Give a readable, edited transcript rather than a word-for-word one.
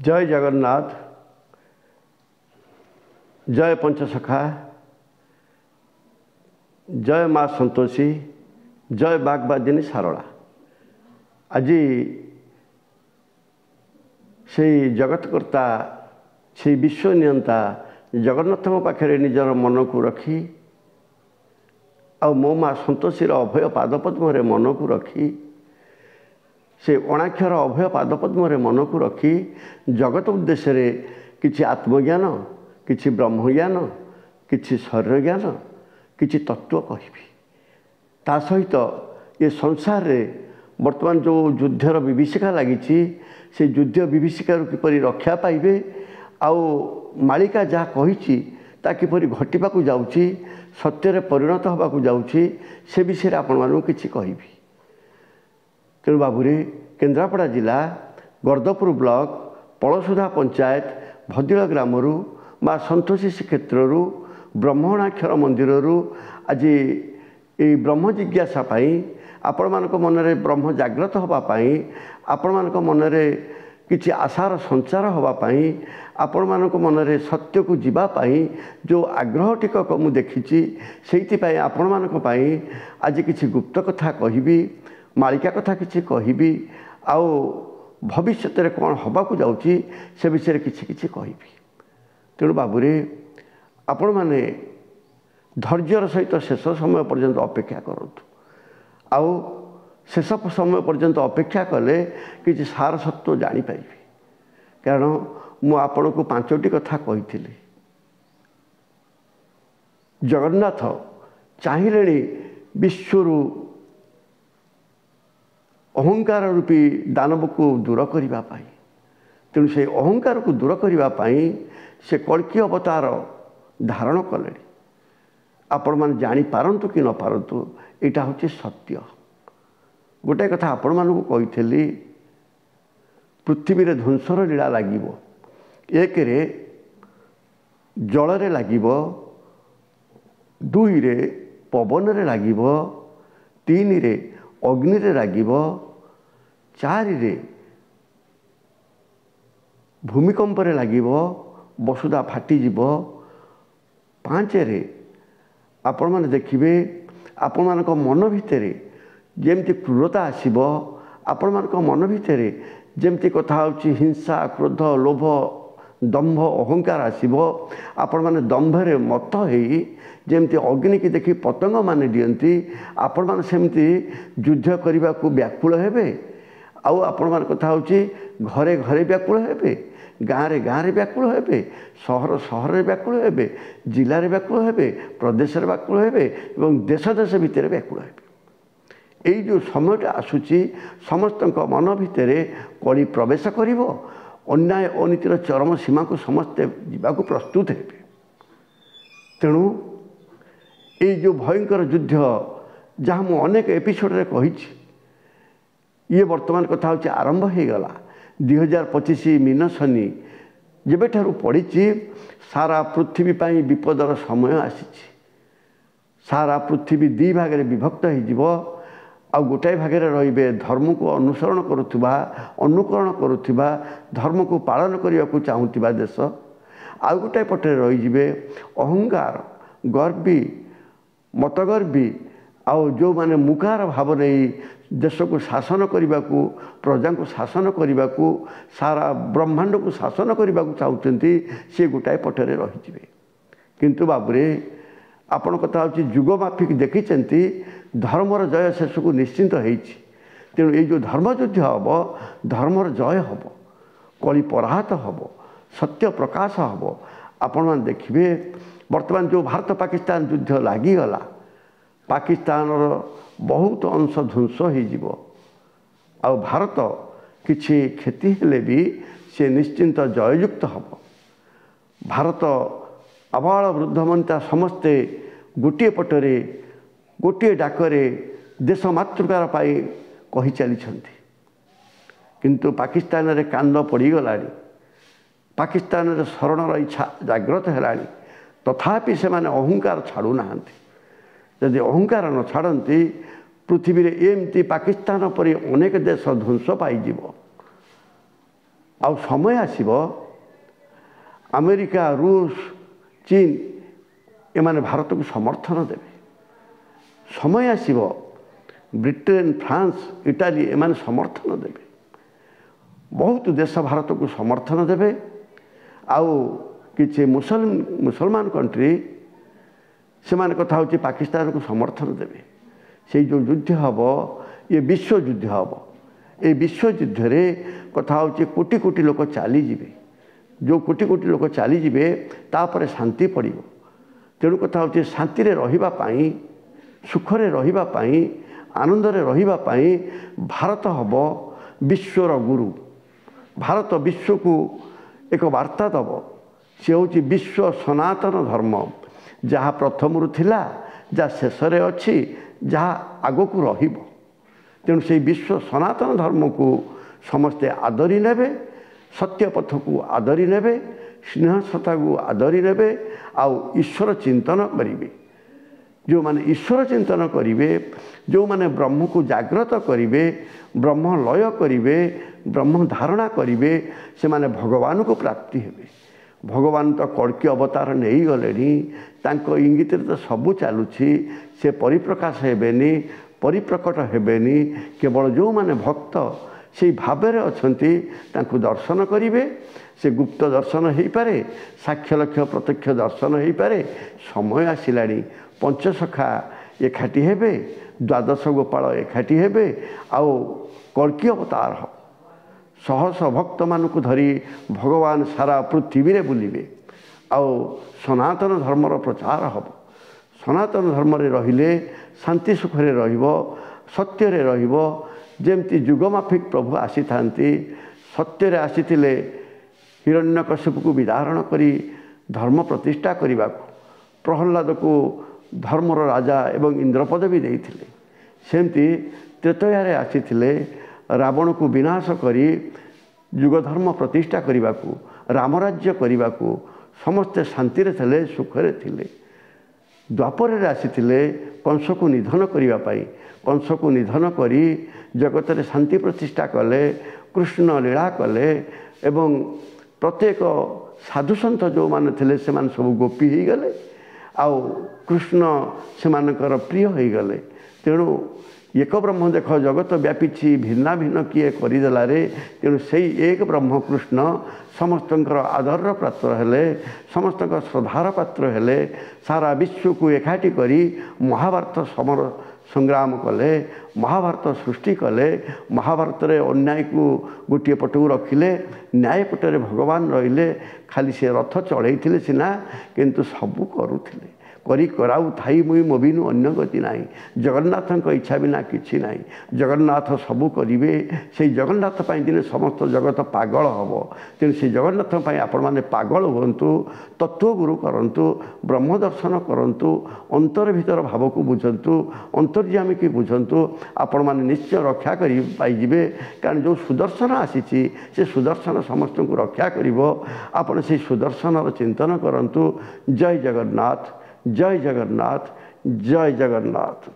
जय जगन्नाथ, जय पंचसखा, जय माँ संतोषी, जय बागबादिनी सारला। आज से जगतकर्ता से विश्व नियंता जगन्नाथ पाखे निजर मन को रखी आ मो माँ संतोषीर अभय पादपद्म मन को रखी से अणाक्षर अभय पादपद्म मन को रखी जगत उद्देश्य किछि आत्मज्ञान, किछि ब्रह्मज्ञान, किछि शरीर ज्ञान, किछि तत्व कहबी। ता सहित ये संसार रे वर्तमान जो युद्धर विभीषिका लगी से युद्ध विभीषिका किपरि रक्षा पाइबे आउ मालिका जहाँ कही किपरि घटिबाकू जाउची, सत्य परिणत होबाकू जाउची, से विषय आपण मानू किछि कहबी। तेणु बाबूरे केन्द्रापड़ा जिला गर्दपुर ब्लॉक पलसुधा पंचायत भदिल ग्रामरू माँ संतोषी श्रीक्षेत्र ब्रह्मणाक्षर मंदिर आज ये ब्रह्म जिज्ञासा आपण मान मनरे ब्रह्म जाग्रत होगापाई, आपण मान मनरे किछि आशार संचार होगापाई, आपण मान मनरे सत्य को जीवापाई जो आग्रह टिकक मु देखी से आपण मान आज किछि गुप्त कथा कहबी, मालिका कथा किछि कहबी, आउ भविष्य में कौन होबाकू जाउची से विषय किछि किछि कहबी। तेणु बाबूरे आपण माने धैर्यर सहित शेष समय पर्यंत अपेक्षा करतु। आउ शेष समय पर्यंत अपेक्षा कले किछि सार सत्व जानीपारि, कारण मु आपण को 5टी कथा कही। जगन्नाथ चाहिले विश्वरू अहंकार रूपी दानव को दूर करने, तेणु से अहंकार को दूर करने से कल्कि अवतार धारण कले। आपण मान जानी पारंतु कि न पारंतु एटा होची सत्य। गोटे कथा आपण मानू कही, पृथ्वी रे ध्वंसर लीला लागिबो। एक रे जल रे लागिबो, दुई रे पवन रे लागिबो, तीन रे अग्नि रे लागिबो, 4 रे भूमिकंप रे लागिबो, वसुधा फाटी जीवो, 5 रे आपण माने देखिबे आपण मानक मन भितरे जेमती क्रूरता आसीबो, आपण मानक मन भितरे जेमती कथा होची हिंसा, क्रोध, लोभ, दंभ, अहंकार आसीबो। आपण माने दंभरे मत हेई जेमती अग्नि की देखि पतंग माने दियंती, आपण माने सेमती युद्ध करबा को व्याकुल हेबे। आउ आपण मान कथा होची घरे घरे व्याकुल हेबे, गाँव रे व्याकुल हेबे, सहर सहर व्याकुल हेबे, जिले में व्याकुल हेबे, प्रदेश में व्याकुल हेबे एवं देश देश भितर व्याकुल हेबे। यही जो समयटा आसूची समस्त मन भितर कली प्रवेश करिवो, अन्याय अनीतिर चरम सीमा को समस्ते जीवाकू प्रस्तुत हेबे। तेणु ये जो भयंकर युद्ध जहाँ मु अनेक एपिसोड रे कही, ये वर्तमान कथा होची आरंभ हो गला। 2025 मीन शनि जेबेठारु पड़ी सारा पृथ्वी पाई विपदर समय आसी। सारा पृथ्वी 2 भाग में विभक्त हो, गोटाए भाग में रे धर्म को अनुसरण करुवा, अनुकरण करुवा, धर्म को पालन करने को चाहूबा देश, आउ गोटाए पटे रही अहंकार, गर्वी, मतगर्वी, आउ जो माने मुकार भाव नहीं देश को शासन करने को, प्रजा को शासन करने को, सारा ब्रह्मांड को शासन करने को चाहते सी गोटाए पटरे रही। किंतु बाबूरे आपण कथा होची जुगमाफिक देखी धर्मर जय शेष को निश्चिंत होइछि। तेणु ये जो धर्म युद्ध हम, धर्मर जय हम, कली पराहत हम, सत्य प्रकाश हम। आपण मान देखिए वर्तमान जो भारत पाकिस्तान युद्ध लगिगला, पाकिस्तान बहुत अंश ध्वंस हो, भारत किछि क्षति हेले भी से निश्चिंत जययुक्त हम। भारत आबाल वृद्ध मनता समस्ते गोटे पटरे गोटे डाकरे देश मातृकार पाई कही चली, किंतु पाकिस्तान रे कांद पड़गला, पाकिस्तान रे शरणर इच्छा जाग्रत है, तथापि से माने अहंकार छाड़ू ना। यदि अहंकार न छाड़ती पृथ्वी रे एमती पाकिस्तान पर अनेक देश ध्वंस पाई। आउ समय आसीब अमेरिका रूस चीन एमाने भारत को समर्थन देवे समय आसीब ब्रिटेन फ्रांस इटाली एमाने समर्थन देवे बहुत देश भारत को समर्थन देवे आउ कि मुसलमान कंट्री से कथा हो पाकिस्तान को समर्थन देवे से जो युद्ध हम ये विश्व युद्ध हम ये विश्व युद्ध रे कथा हो कोटि कोटि लोक चलीजे जो कोटि कोटि लोक चलीजे तापर शांति पड़ तेणु कथा हो शांति रही सुखरे रही आनंदरे रही भारत हम विश्वर गुरु भारत विश्व को एक वार्ता दब सी हूँ विश्व सनातन धर्म जहाँ प्रथम थिला जहाँ शेष अच्छी जहाँ आग को रहिब तेणु से विश्व सनातन धर्म को समस्ते आदरी नेबे सत्य पथ को आदरी नेबे स्नेहसता को आदरी नेबे आउ ईश्वर चिंतन करिवे जो माने ईश्वर चिंतन करिवे जो माने ब्रह्म को जागृत करिवे ब्रह्म लय करिवे ब्रह्म धारणा करिवे से माने भगवान को प्राप्ति हेबे भगवान तो कड़की अवतार नहीं गले तांको इंगित तो सबू चलुछि से परिप्रकाश हेबेनी परिप्रकट हेबेनी केवल जो माने भक्त से भावरे अछंती तांको दर्शन करिवे से गुप्त दर्शन हो पारे साक्ष्य लक्ष्य प्रत्यक्ष दर्शन हो पारे समय आसिलानी पंचसखा एकाठी हेबे द्वादश गोपाल एकाठी हेबे आउ कड़की अवतार सहस भक्त मान को धरी भगवान सारा पृथ्वी रे बुलिबे आउ सनातन धर्मर प्रचार हम सनातन धर्म रे रहिले शांति सुखरे रहिबो सत्य रे रहिबो जेमती जुगमाफिक प्रभु आसी थांती सत्य रे आसीथिले हिरण्यकश्यप को विदारण करी धर्म प्रतिष्ठा करने प्रहल्लाद को धर्मर राजा एवं इंद्र पदवी देइथिले सेमती त्रेतयारे आसीथिले रावण को विनाश करी युग धर्म प्रतिष्ठा करने को रामराज्य करने को समस्ते शांति रे थिले सुखरे थिले द्वापर रे आसीथिले कंस को निधन करने कंस को निधन करी जगत रे शांति प्रतिष्ठा कले कृष्ण लीला कले एवं प्रत्येक साधुसंत जो माने थिले से मान सब गोपी हो गले आउ कृष्ण से मानकर प्रिय हो गले तेणु एक ब्रह्म देख जगत व्यापी भिन्ना भिन्न किए करदेला तेणु से एक ब्रह्म कृष्ण समस्तंकर आदर पात्र हेले समस्त श्रद्धार पात्र हेले सारा विश्व को एकाठी करी महाभारत समर संग्राम कले महाभारत सृष्टि कले महाभारत रे अन्याय को गोटे पटू रखिले न्याय पटरे भगवान रहिले खाली से रथ चढ़े सीना किंतु सबू करुले करी कराऊ थाई मुई मोबिनु अन्य गति नाही जगन्नाथ इच्छा बिना किछि नाही जगन्नाथ सबू करिवे से जगन्नाथ पाई दिने समस्त जगत पागल हम तेणु से जगन्नाथ पाई आपण माने पागल हुंतु तत्व गुरु करंतु ब्रह्म दर्शन करंतु अंतर भीतर भाव को बुझंतु अंतर्यामी की बुझंतु आपण माने निश्चय रक्षा करी पाई जिवे कारण जो सुदर्शन आसीछि से सुदर्शन समस्त को रक्षा करिवो आपण से सुदर्शन चिंतन करंतु जय जगन्नाथ जय जगन्नाथ जय जगन्नाथ।